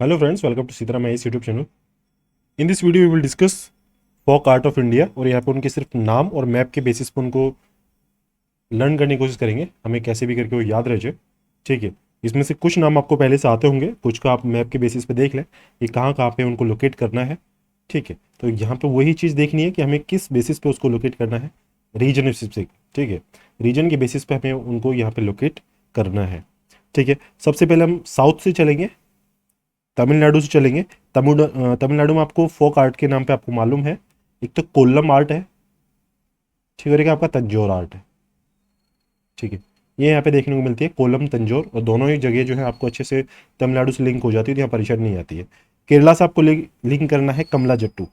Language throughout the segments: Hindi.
Hello friends, welcome to Sitaram IAS YouTube channel. In this video we will discuss folk art of India और यहाँ पे उनके सिर्फ नाम और मैप के बेसिस पे उनको लर्न करने की कोशिश करेंगे, हमें कैसे भी करके वो याद रह जाए। ठीक है, इसमें से कुछ नाम आपको पहले से आते होंगे, कुछ का आप मैप के बेसिस पे देख लें ये कहाँ कहाँ पे उनको लोकेट करना है। ठीक है, तो यहाँ पे वही चीज़ देखनी है कि हमें किस बेसिस पे उसको लोकेट करना है, रीजन स्पेसिफिक। ठीक है, रीजन के बेसिस पे हमें उनको यहाँ पे लोकेट करना है। ठीक है, सबसे पहले हम साउथ से चलेंगे, तमिलनाडु से चलेंगे। तमिलनाडु में आपको फोक आर्ट के नाम पे आपको मालूम है, एक तो कोल्लम आर्ट है, ठीक है, और एक आपका तंजौर आर्ट है। ठीक है, ये यहाँ पे देखने को मिलती है कोल्लम तंजौर, और दोनों ही जगह जो है आपको अच्छे से तमिलनाडु से लिंक हो जाती है, तो यहाँ परेशानी नहीं आती है। केरला से आपको लिंक करना है कमला जट्टू।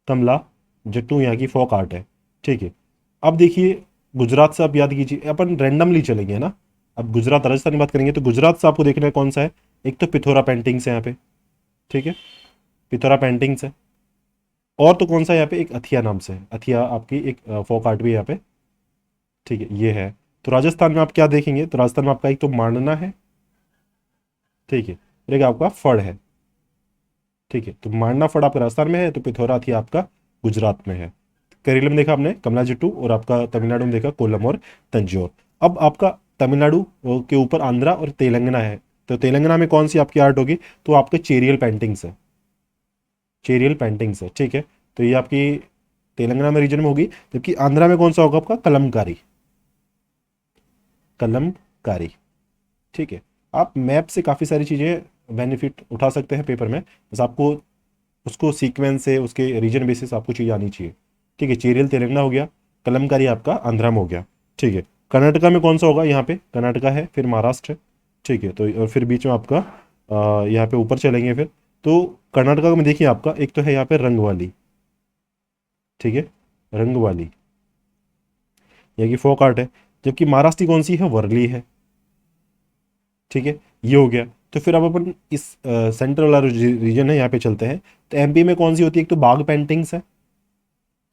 कमला जट्टू यहाँ की फोक आर्ट है। ठीक है, अब देखिए गुजरात से आप याद कीजिए, अपन रैंडमली चलेंगे ना। अब गुजरात राजस्थान की बात करेंगे तो गुजरात से आपको देखना है कौन सा है, एक तो पिथोरा पेंटिंग्स है यहाँ पे। ठीक है, पिथोरा पेंटिंग्स है, और तो कौन सा यहाँ पे एक अथिया नाम से है, अथिया आपकी एक फोक आर्ट भी है यहाँ पे। ठीक है, ये है। तो राजस्थान में आप क्या देखेंगे, तो राजस्थान में आपका एक तो मांडना है, ठीक है, और एक आपका फड़ है। ठीक है, तो मांडना फड़ आपका राजस्थान में है, तो पिथौरा अथिया आपका गुजरात में है। केरल में देखा आपने कमला जट्टू, और आपका तमिलनाडु में देखा कोल्लम और तंजौर। अब आपका तमिलनाडु के ऊपर आंध्रा और तेलंगाना है, तो तेलंगाना में कौन सी आपकी आर्ट होगी, तो आपके चेरियल पेंटिंग्स है, चेरियल पेंटिंग्स है। ठीक है, तो ये आपकी तेलंगाना में रीजन में होगी, जबकि आंध्रा में कौन सा होगा आपका कलमकारी, कलमकारी। ठीक है, आप मैप से काफ़ी सारी चीज़ें बेनिफिट उठा सकते हैं पेपर में, बस आपको उसको सीक्वेंस से उसके रीजन बेसिस आपको चीज़ आनी चाहिए। ठीक है, चेरियल तेलंगाना हो गया, कलमकारी आपका आंध्रा में हो गया। ठीक है, कर्नाटका में कौन सा होगा, यहाँ पे कर्नाटका है, फिर महाराष्ट्र है। ठीक है, तो और फिर बीच में आपका यहाँ पे ऊपर चलेंगे फिर, तो कर्नाटका में देखिए आपका एक तो है यहाँ पे रंगवाली। ठीक है, रंगवाली यहाँ की फोक आर्ट है, जबकि महाराष्ट्र की कौन सी है, वर्ली है। ठीक है, ये हो गया। तो फिर अब अपन इस सेंट्रल वाला रीजन है यहाँ पे चलते हैं, तो एमपी में कौन सी होती है, एक तो बाघ पेंटिंग्स है,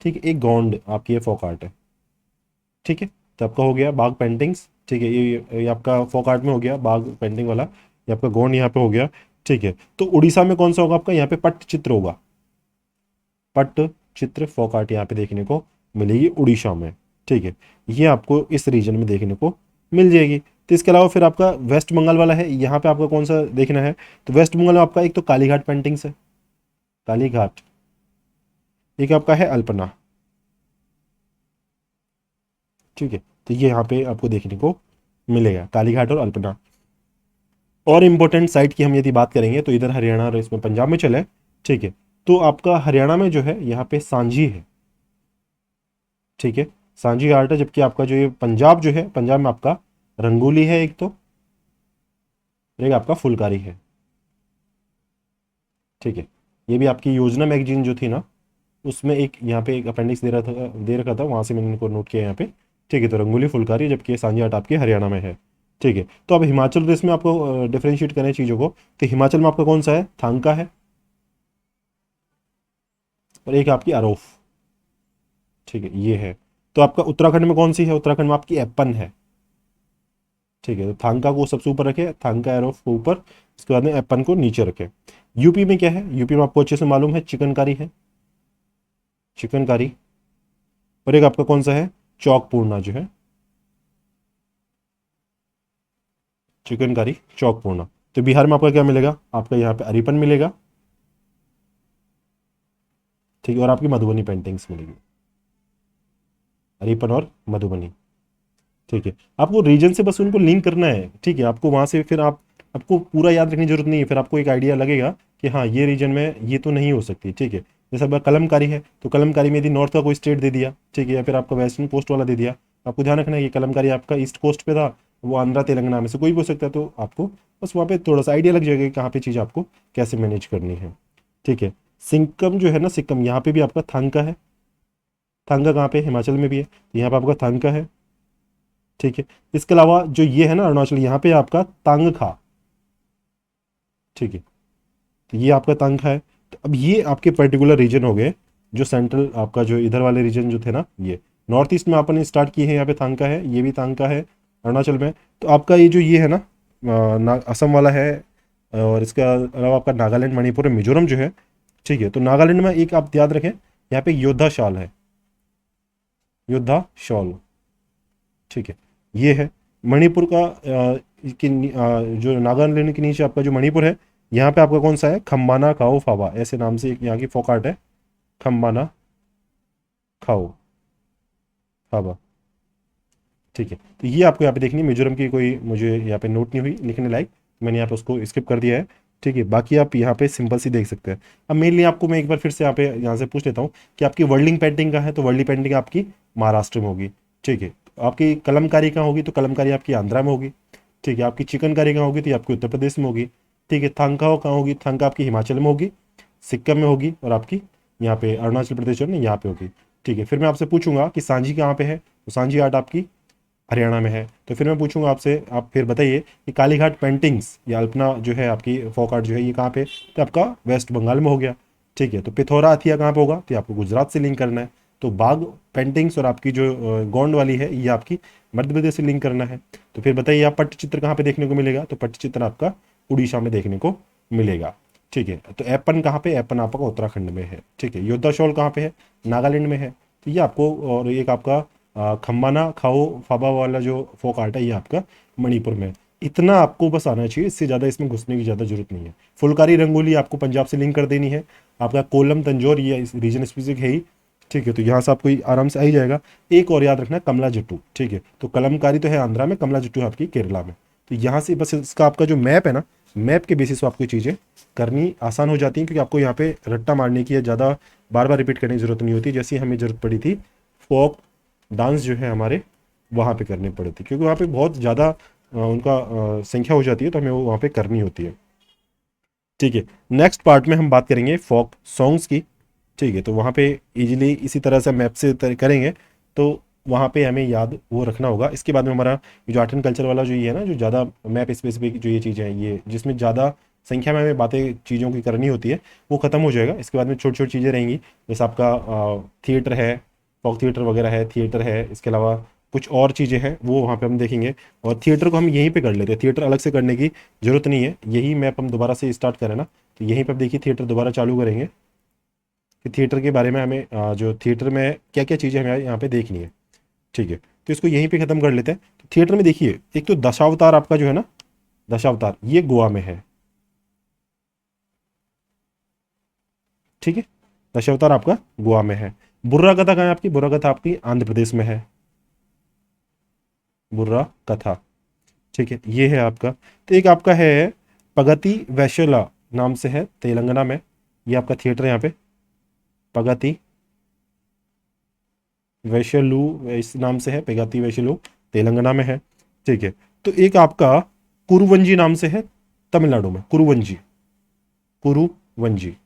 ठीक है, एक गोंड आपकी ये फोक आर्ट है। ठीक है, तो आपका हो गया बाघ पेंटिंग्स। ठीक है, ये आपका फोक आर्ट में हो गया बाघ पेंटिंग वाला, ये आपका गोंड यहाँ पे हो गया। ठीक है, तो उड़ीसा में कौन सा होगा आपका, यहाँ पे पट्टचित्र होगा, पट्टचित्र फोक आर्ट यहाँ पे देखने को मिलेगी उड़ीसा में। ठीक है, ये आपको इस रीजन में देखने को मिल जाएगी। तो इसके अलावा फिर आपका वेस्ट बंगाल वाला है, यहाँ पे आपका कौन सा देखना है, तो वेस्ट बंगाल में आपका एक तो कालीघाट पेंटिंग्स है, कालीघाट, एक आपका है अल्पना। ठीक है, तो ये यहाँ पे आपको देखने को मिलेगा कालीघाट और अल्पना। और इम्पोर्टेंट साइट की हम यदि बात करेंगे तो इधर हरियाणा और इसमें पंजाब में चले। ठीक है, तो आपका हरियाणा में जो है यहाँ पे सांझी है। ठीक है, सांझी आर्ट है, जबकि आपका जो ये पंजाब जो है, पंजाब में आपका रंगोली है एक तो, और एक आपका फुलकारी है। ठीक है, ये भी आपकी योजना मैगजीन जो थी ना, उसमें एक यहाँ पे एक अपेंडिक्स दे रखा था, वहाँ से मैंने इनको नोट किया यहाँ पे। ठीक है, तो रंगोली फुलकारी, जबकि ये सांझी आर्ट आपकी हरियाणा में है। ठीक है, तो अब हिमाचल प्रदेश में आपको डिफ्रेंशिएट करें चीज़ों को, तो हिमाचल में आपका कौन सा है, थांका है, और एक आपकी अरोफ। ठीक है, ये है। तो आपका उत्तराखंड में कौन सी है, उत्तराखंड में आपकी एप्पन है। ठीक है, तो थांका को सबसे ऊपर रखे, थांका एरोफ को ऊपर, उसके बाद में एप्पन को नीचे रखे। यूपी में क्या है, यूपी में आपको अच्छे से मालूम है चिकनकारी है, चिकनकारी, और एक आपका कौन सा है, चौक पूर्णा जो है, चिकनकारी चौक पूर्णा। तो बिहार में आपका क्या मिलेगा, आपका यहाँ पे अरिपन मिलेगा। ठीक है, और आपकी मधुबनी पेंटिंग्स मिलेगी, अरिपन और मधुबनी। ठीक है, आपको रीजन से बस उनको लिंक करना है। ठीक है, आपको वहाँ से फिर आपको पूरा याद रखने की जरूरत नहीं है, फिर आपको एक आइडिया लगेगा कि हाँ ये रीजन में ये तो नहीं हो सकती। ठीक है, जैसे अब कलमकारी है, तो कलमकारी में यदि नॉर्थ का कोई स्टेट दे दिया, ठीक है, या फिर आपका वेस्टर्न कोस्ट वाला दे दिया, आपको ध्यान रखना है कि कलमकारी आपका ईस्ट कोस्ट पे था, वो आंध्रा तेलंगाना में से कोई भी हो सकता है, तो आपको बस वहाँ पे थोड़ा सा आइडिया लग जाएगा कि कहाँ पे चीज़ आपको कैसे मैनेज करनी है। ठीक है, सिक्किम जो है ना, सिक्किम यहाँ पे भी आपका थांका है, थांगा कहाँ पे, हिमाचल में भी है, तो यहाँ पे आपका थांका है। ठीक है, इसके अलावा जो ये है ना अरुणाचल, यहाँ पे आपका तांग खा। ठीक है, तो ये आपका तांग खा है। तो अब ये आपके पर्टिकुलर रीजन हो गए, जो सेंट्रल आपका जो इधर वाले रीजन जो थे ना, ये नॉर्थ ईस्ट में आपने स्टार्ट किए हैं, यहाँ पे तांग का है, ये भी तांग का है अरुणाचल में। तो आपका ये जो ये है ना, असम वाला है, और इसके अलावा आपका नागालैंड, मणिपुर, मिजोरम जो है, ठीक है। तो नागालैंड में एक आप याद रखें, यहाँ पे योद्धा शॉल है, योद्धा शॉल, ठीक है, ये है। मणिपुर का जो नागालैंड के नीचे आपका जो मणिपुर है, यहाँ पे आपका कौन सा है, खम्बाना खाओ फावा, ऐसे नाम से एक यहाँ की फोक आर्ट है, खम्बाना खाओ फावा, ठीक है। तो ये आपको यहाँ पे देखनी है। मिजोरम की कोई मुझे यहाँ पे नोट नहीं हुई लिखने लायक, मैंने यहाँ पे उसको स्किप कर दिया है, ठीक है। बाकी आप यहाँ पे सिंपल सी देख सकते हैं। अब मेनली आपको मैं एक बार फिर से यहाँ से पूछ लेता हूँ कि आपकी वर्ल्डिंग पेंटिंग कहाँ है, तो वर्ल्डिंग पेंटिंग आपकी महाराष्ट्र में होगी, ठीक है। आपकी कलमकारी कहाँ होगी, तो कलमकारी आपकी आंध्रा में होगी, ठीक है। आपकी चिकनकारी कहाँ होगी, तो ये आपकी उत्तर प्रदेश में होगी, ठीक है। थंकाओ कहाँ होगी, थंका आपकी हिमाचल में होगी, सिक्किम में होगी, और आपकी यहाँ पे अरुणाचल प्रदेश जो है ना यहाँ पे होगी, ठीक है। फिर मैं आपसे पूछूंगा कि सांझी कहाँ पे है, तो सांझी आर्ट आपकी हरियाणा में है। तो फिर मैं पूछूंगा आपसे, आप फिर बताइए कि कालीघाट पेंटिंग्स या अल्पना जो है आपकी फोक आर्ट जो है, ये कहाँ पे, तो आपका वेस्ट बंगाल में हो गया, ठीक है। तो पिथौरा हथिया कहाँ पे होगा, तो ये आपको गुजरात से लिंक करना है। तो बाघ पेंटिंग्स और आपकी जो गोंड वाली है, ये आपकी मध्य प्रदेश से लिंक करना है। तो फिर बताइए आप पट्टचित्र कहाँ पे देखने को मिलेगा, तो पट्टचित्र आपका उड़ीसा में देखने को मिलेगा, ठीक है। तो एपन कहाँ पे, एपन आपका उत्तराखंड में है, ठीक है। योद्धा शॉल कहाँ पे है, नागालैंड में है। तो ये आपको, और एक आपका खम्बाना खाओ फाबा वाला जो फोक आर्ट है, ये आपका मणिपुर में है। इतना आपको बस आना चाहिए, इससे ज़्यादा इसमें घुसने की ज़्यादा जरूरत नहीं है। फुलकारी रंगोली आपको पंजाब से लिंक कर देनी है, आपका कोलम तंजौर ये इस रीजन स्पेसिफिक है ही, ठीक है। तो यहाँ से आपको आराम से आ ही जाएगा। एक और याद रखना, कमला जट्टू, ठीक है। तो कलमकारी तो है आंध्रा में, कमला जट्टू है आपकी केरला में। तो यहाँ से बस इसका आपका जो मैप है ना, मैप के बेसिस पे आपको ये चीज़ें करनी आसान हो जाती हैं, क्योंकि आपको यहाँ पे रट्टा मारने की या ज़्यादा बार बार रिपीट करने की जरूरत नहीं होती, जैसी हमें जरूरत पड़ी थी फोक डांस जो है हमारे वहाँ पे करने पड़े थे, क्योंकि वहाँ पे बहुत ज़्यादा उनका संख्या हो जाती है, तो हमें वो वहाँ पे करनी होती है, ठीक है। नेक्स्ट पार्ट में हम बात करेंगे फोक सॉन्ग्स की, ठीक है। तो वहाँ पे इजीली इसी तरह से मैप से करेंगे, तो वहाँ पे हमें याद वो रखना होगा। इसके बाद में हमारा ये जो आर्ट एंड कल्चर वाला जो ये है ना, जो ज़्यादा मैप स्पेसिफिक जो ये चीज़ें हैं, ये जिसमें ज़्यादा संख्या में हमें बातें चीज़ों की करनी होती है, वो ख़त्म हो जाएगा। इसके बाद में छोटी छोटी चीज़ें रहेंगी, जैसे आपका थिएटर है, फॉक थिएटर वगैरह है, थिएटर है, इसके अलावा कुछ और चीज़ें हैं वो वहाँ पे हम देखेंगे। और थिएटर को हम यहीं पे कर लेते हैं, थिएटर अलग से करने की ज़रूरत नहीं है। यही मैप हम दोबारा से स्टार्ट करें ना, तो यहीं पर देखिए थिएटर दोबारा चालू करेंगे कि थिएटर के बारे में हमें जो थिएटर में क्या क्या चीज़ें हमें यहाँ पे देखनी है, ठीक है। तो इसको यहीं पे ख़त्म कर लेते हैं। तो थिएटर में देखिए, एक तो दशावतार आपका जो है ना, दशावतार ये गोवा में है, ठीक है। दशावतार आपका गोवा में है। बुर्रा कथा कहाँ है आपकी, बुर्रा कथा आपकी आंध्र प्रदेश में है, बुर्रा कथा, ठीक है, ये है आपका। तो एक आपका है पगति वैशला नाम से है, तेलंगाना में, ये आपका थिएटर है यहाँ पे, पगति वैशलू इस नाम से है, पगति वैशलू तेलंगाना में है, ठीक है। तो एक आपका कुरुवंजी नाम से है, तमिलनाडु में, कुरुवंजी, कुरुवंजी,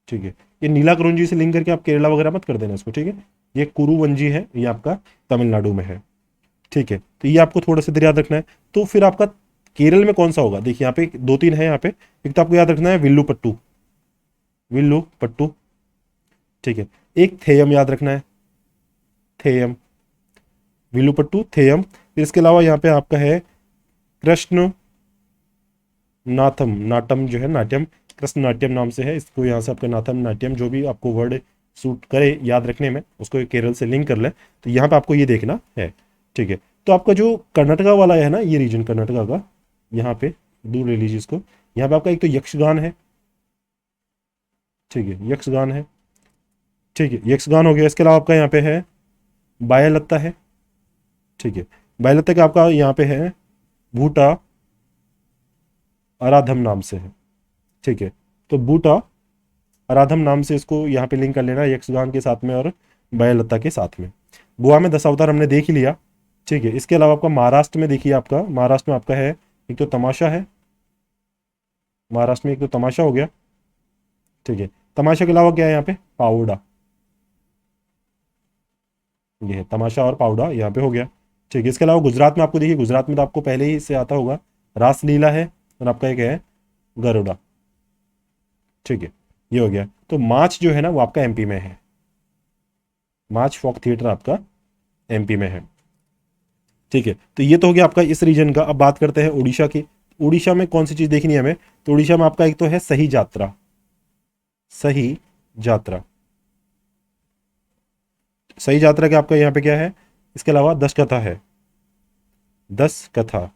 ठीक है। ये नीला करंजी से लिंक करके आप केरला वगैरह मत कर देना इसको, ठीक है। ये कुरुवंजी है, ये आपका तमिलनाडु में है, ठीक है। तो ये आपको थोड़ा सा इधर याद रखना है। तो फिर आपका केरल में कौन सा होगा, देखिए यहाँ पे दो तीन है यहाँ पे। एक तो आपको याद रखना है विल्लू पट्टू, विल्लू पट्टू, ठीक है। एक थेयम याद रखना है, थेयम, विल्लू पट्टू, थेयम। फिर इसके अलावा यहाँ पे आपका है कृष्ण नाथम, नाटम जो है नाट्यम, कृष्ण नाट्यम नाम से है, इसको यहाँ से आपका नाथम नाट्यम जो भी आपको वर्ड सूट करे याद रखने में, उसको केरल से लिंक कर ले। तो यहाँ पे आपको ये देखना है, ठीक है। तो आपका जो कर्नाटका वाला है ना, ये रीजन कर्नाटका का, यहाँ पे दूर ले लीजिए इसको। यहाँ पे आपका एक तो यक्षगान है, ठीक है, यक्षगान है, ठीक है, यक्षगान हो गया। इसके अलावा आपका यहाँ पे है बायालत्ता है, ठीक है। बायालत्ता का आपका यहाँ पे है बूटा आराधम नाम से है, ठीक है। तो बूटा आराधम नाम से इसको यहाँ पे लिंक कर लेना यक्षगान के साथ में और बायालत्ता के साथ में। गोवा में दशावतार हमने देख ही लिया, ठीक है। इसके अलावा आपका महाराष्ट्र में देखिए, आपका महाराष्ट्र में आपका है एक तो तमाशा है, महाराष्ट्र में एक तो तमाशा हो गया, ठीक है। तमाशा के अलावा क्या है यहाँ पे, पावड़ा, ये है तमाशा और पावड़ा यहाँ पे हो गया, ठीक है। इसके अलावा गुजरात में आपको देखिए, गुजरात में तो आपको पहले ही से आता होगा, रासलीला है, और आपका एक है गरुड़ा, ठीक है, ये हो गया। तो मार्च जो है ना वो आपका एमपी में है, मार्च फोक थिएटर आपका एमपी में है, ठीक है। तो ये तो हो गया आपका इस रीजन का। अब बात करते हैं उड़ीसा की। उड़ीसा में कौन सी चीज़ देखनी है हमें, तो उड़ीसा में आपका एक तो है सही यात्रा, सही यात्रा, सही यात्रा का आपका यहाँ पे क्या है, इसके अलावा 10 कथा है, 10 कथा,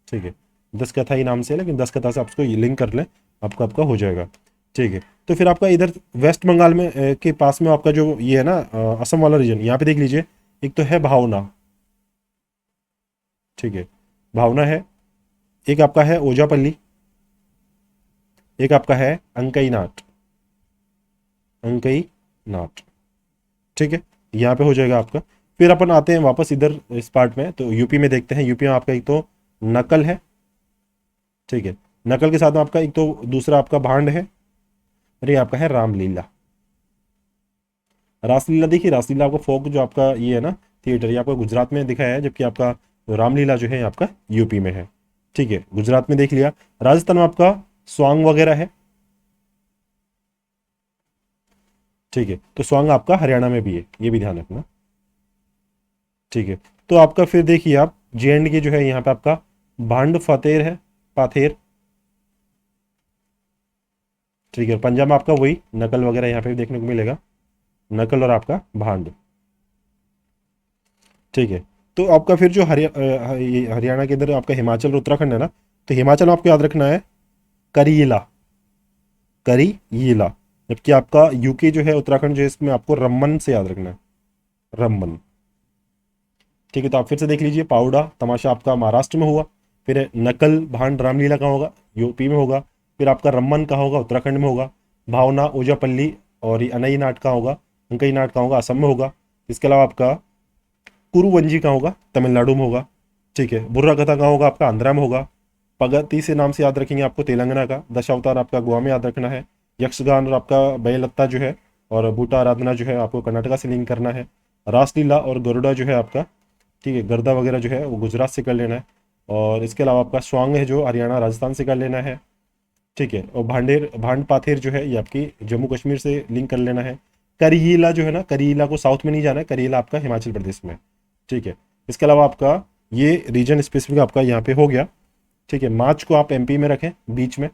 ठीक है, 10 कथा ही नाम से है, लेकिन 10 कथा से आप उसको लिंक कर लें, आपका आपका हो जाएगा, ठीक है। तो फिर आपका इधर वेस्ट बंगाल में के पास में आपका जो ये है ना असम वाला रीजन, यहाँ पे देख लीजिए, एक तो है भावना, ठीक है, भावना है, एक आपका है ओजापल्ली, एक आपका है अंकई नाट, अंकई नाट, ठीक है, यहाँ पे हो जाएगा आपका। फिर अपन आते हैं वापस इधर इस पार्ट में, तो यूपी में देखते हैं, यूपी में आपका एक तो नकल है, ठीक है, नकल के साथ में आपका एक तो दूसरा आपका भांड है, और ये आपका है रामलीला, रासलीला देखिए, रासलीला आपका फोक जो आपका ये है ना थिएटर, ये आपका गुजरात में दिखाया है, जबकि आपका रामलीला जो है आपका यूपी में है, ठीक है, गुजरात में देख लिया। राजस्थान में आपका स्वांग वगैरह है, ठीक है, तो स्वांग आपका हरियाणा में भी है, ये भी ध्यान रखना, ठीक है। तो आपका फिर देखिए आप जे एंड के जो है यहाँ पे आपका भांड फतेर है, पाथेर, ठीक है, पंजाब में आपका वही नकल वगैरह यहाँ पे भी देखने को मिलेगा, नकल और आपका भांड, ठीक है। तो आपका फिर जो हरियाणा के इधर आपका हिमाचल और उत्तराखंड है ना, तो हिमाचल में आपको याद रखना है करीला, करीला, जबकि आपका यूके जो है उत्तराखंड जो है इसमें आपको रम्मन से याद रखना है, रम्मन, ठीक है। तो आप फिर से देख लीजिए, पाउडा तमाशा आपका महाराष्ट्र में हुआ, फिर नकल भांड रामलीला का होगा यूपी में होगा, फिर आपका रम्मन का होगा उत्तराखंड में होगा, भावना ओजापल्ली और ये अनई नाट का होगा, अंकई नाट का होगा असम में होगा, इसके अलावा आपका कुरुवंजी का होगा तमिलनाडु में होगा, ठीक है, बुर्रा कथा का होगा आपका आंध्रा में होगा, पगती से नाम से याद रखेंगे आपको तेलंगाना का, दशावतार आपका गोवा में याद रखना है, यक्षगान और आपका बैलत्ता जो है और बूटा आराधना जो है आपको कर्नाटका से लिंक करना है, रासलीला और गरुड़ा जो है आपका, ठीक है, गर्दा वगैरह जो है वो गुजरात से कर लेना है, और इसके अलावा आपका स्वांग है जो हरियाणा राजस्थान से कर लेना है, ठीक है, और भांड पाथेर जो है ये आपकी जम्मू कश्मीर से लिंक कर लेना है, करीला जो है ना, करीला को साउथ में नहीं जाना है, करीला आपका हिमाचल प्रदेश में, ठीक है। इसके अलावा आपका ये रीजन स्पेसिफिक आपका यहाँ पे हो गया, ठीक है, मार्च को आप एमपी में रखें बीच में,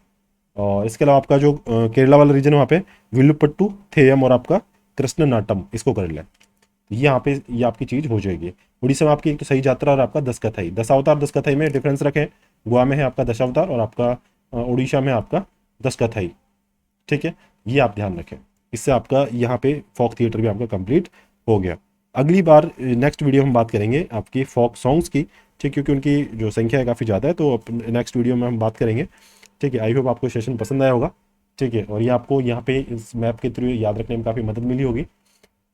और इसके अलावा आपका जो केरला वाला रीजन है वहाँ पे विल्लुपट्टू थेयम और आपका कृष्ण नाटम इसको कर लें, ये यहाँ पे ये आपकी चीज़ हो जाएगी। उड़ीसा में आपकी एक तो सही यात्रा और आपका 10 कथाई, 10 अवतार 10 कथाई में डिफरेंस रखें, गोवा में है आपका 10 अवतार और आपका उड़ीसा में आपका 10 कथाई, ठीक है, ये आप ध्यान रखें, इससे आपका यहाँ पे फॉक थिएटर भी आपका कंप्लीट हो गया। अगली बार नेक्स्ट वीडियो हम बात करेंगे आपकी फॉक सॉन्ग्स की, ठीक, क्योंकि उनकी जो संख्या है काफ़ी ज़्यादा है, तो नेक्स्ट वीडियो में हम बात करेंगे, ठीक है। आई होप आपको सेशन पसंद आया होगा, ठीक है, और ये आपको यहाँ पे इस मैप के थ्रू याद रखने में काफ़ी मदद मिली होगी,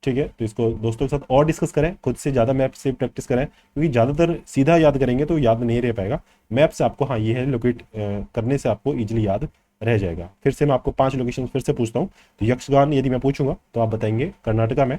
ठीक है। तो इसको दोस्तों के साथ और डिस्कस करें, खुद से ज़्यादा मैप से प्रैक्टिस करें, क्योंकि ज़्यादातर सीधा याद करेंगे तो याद नहीं रह पाएगा, मैप से आपको हाँ ये है लोकेट करने से आपको ईजिली याद रह जाएगा। फिर से मैं आपको 5 लोकेशन फिर से पूछता हूँ, तो यक्षगान यदि मैं पूछूंगा तो आप बताएंगे कर्नाटका में,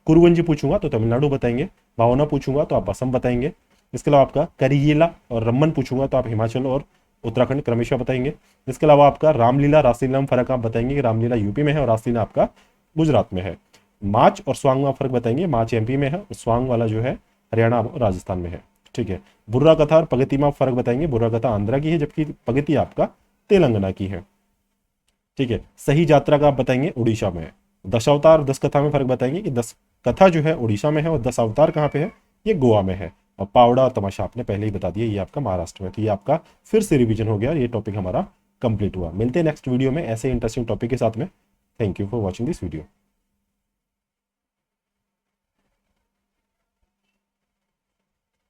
कुरुवंजी पूछूंगा तो तमिलनाडु बताएंगे, भावना पूछूंगा तो आप असम बताएंगे, इसके अलावा आपका करीला और रम्मन पूछूंगा तो आप हिमाचल और उत्तराखंड क्रमशः बताएंगे, इसके अलावा आपका रामलीला रासलीला में फर्क आप बताएंगे कि रामलीला यूपी में है और रासलीला आपका गुजरात में है, मार्च और स्वांग में फर्क बताएंगे, मार्च एमपी में है और स्वांग वाला जो है हरियाणा और राजस्थान में है, ठीक है। बुर्रा कथा और पगति में फर्क बताएंगे, बुर्रा कथा आंध्रा की है जबकि पगति आपका तेलंगाना की है, ठीक है। सही यात्रा का आप बताएंगे उड़ीसा में है, 10 अवतार 10 कथा में फर्क बताएंगे कि 10 कथा जो है उड़ीसा में है और 10 अवतार कहाँ पे है, ये गोवा में है, और पावड़ा और तमाशा आपने पहले ही बता दिया ये आपका महाराष्ट्र में, तो ये आपका फिर से रिवीजन हो गया, ये टॉपिक हमारा कंप्लीट हुआ। मिलते हैं नेक्स्ट वीडियो में ऐसे इंटरेस्टिंग टॉपिक के साथ में। Thank you for watching this video.